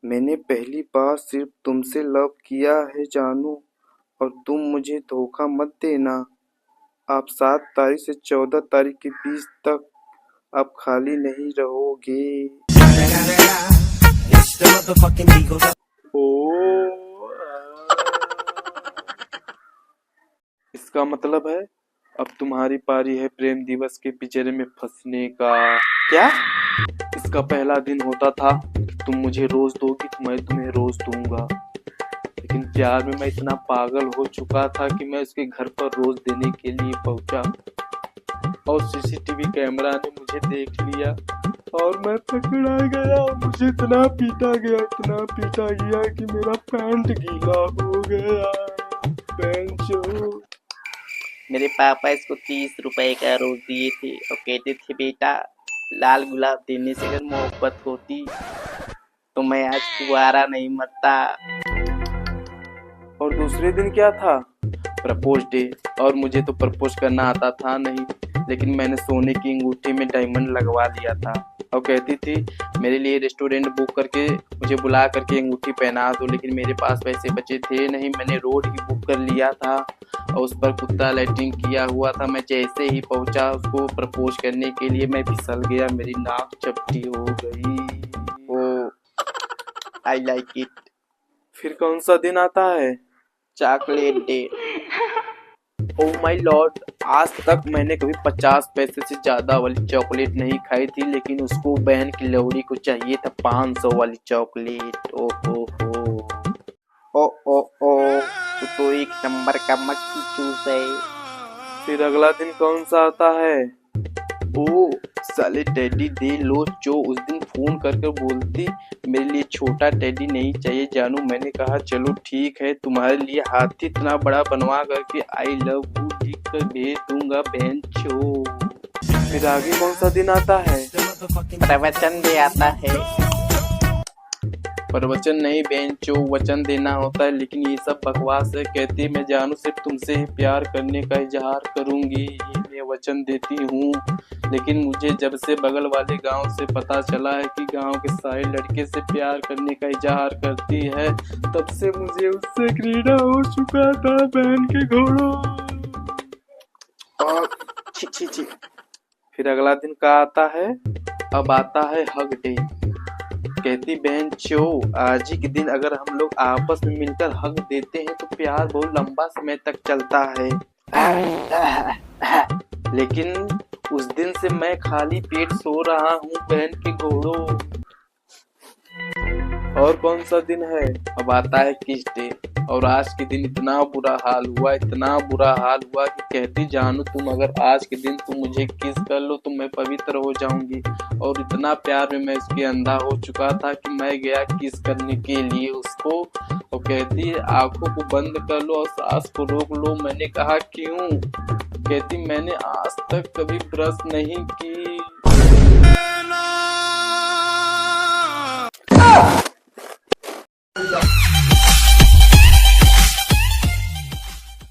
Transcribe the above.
मैंने पहली बार सिर्फ तुमसे लव किया है जानू, और तुम मुझे धोखा मत देना। आप 7 तारीख से 14 तारीख के बीच तक आप खाली नहीं रहोगे। ओ, इसका मतलब है अब तुम्हारी पारी है प्रेम दिवस के पिंजरे में फंसने का। क्या? इसका पहला दिन होता था तुम मुझे रोज दोगी तो मैं तुम्हें रोज दूंगा, लेकिन प्यार में मैं इतना पागल हो चुका था कि मैं उसके घर पर रोज देने के लिए पहुंचा और सीसीटीवी कैमरा ने मुझे देख लिया और मैं पकड़ा गया। मुझे इतना पीटा गया कि मेरा पैंट गीला हो गया। बेंचो, मेरे पापा इसको 30 रुपए का रोज दिए थे और कहते थे बेटा लाल गुलाब देने से अगर मोहब्बत होती तो मैं आज कुंवारा नहीं मरता। और दूसरे दिन क्या था? Propose day. और मुझे तो प्रपोज करना आता था नहीं, लेकिन मैंने सोने की अंगूठी में डायमंड लगवा लिया था और कहती थी मेरे लिए रेस्टोरेंट बुक करके मुझे बुला करके अंगूठी पहना दो, लेकिन मेरे पास पैसे बचे थे नहीं। मैंने रोड ही बुक कर लिया था और उस पर कुत्ता लैट्रिन किया हुआ था। मैं जैसे ही पहुंचा उसको प्रपोज करने के लिए मैं फिसल गया, मेरी नाक चपटी हो गई। ओ आई लाइक इट। फिर कौन सा दिन आता है? Chocolate day. Oh my Lord, आज तक मैंने कभी 50 पैसे से ज्यादा वाली चॉकलेट नहीं खाई थी, लेकिन उसको बहन की लौड़ी को चाहिए था 500 वाली चॉकलेट। ओ तो एक नंबर का मक्खी चूस है। फिर अगला दिन कौन सा आता है? ओ साले टेडी दे लो जो उस दिन फोन करके बोलती मेरे लिए छोटा टेडी नहीं चाहिए जानू। मैंने कहा चलो ठीक है, तुम्हारे लिए हाथी इतना बड़ा बनवा करके आई लव यू लिख कर भेज दूंगा बेंचो। फिर आगे कौन सा दिन आता है? प्रवचन भी आता है। प्रवचन नहीं बेंचो, वचन देना होता है, लेकिन ये सब बकवास है। कहती मैं जानू सिर्फ तुमसे ही प्यार करने का इजहार करूंगी, ये मैं वचन देती हूँ। लेकिन मुझे जब से बगल वाले गांव से पता चला है कि गांव के सारे लड़के से प्यार करने का इजहार करती है, तब से मुझे उससे घृणा हो चुका था बहन के घोड़ों। और छी। फिर अगला दिन का आता है? अब आता है हग डे। कहती बहन चो आज ही के दिन अगर हम लोग आपस में मिलकर हग देते हैं तो प्यार बहुत लंबा समय तक चलता है। लेकिन उस दिन से मैं खाली पेट सो रहा हूँ बहन के घोड़ों। और कौन सा दिन है? अब आता है किस डे। और आज के दिन इतना बुरा हाल हुआ कि कहती जानू तुम अगर आज के दिन तुम मुझे किस कर लो तो मैं पवित्र हो जाऊंगी। और इतना प्यार में मैं इसके अंधा हो चुका था कि मैं गया किस करने के लिए उसको, और कहती आंखों को बंद कर लो और सांस को रोक लो। मैंने कहा क्यों? कहती मैंने आज तक कभी ब्रश नहीं की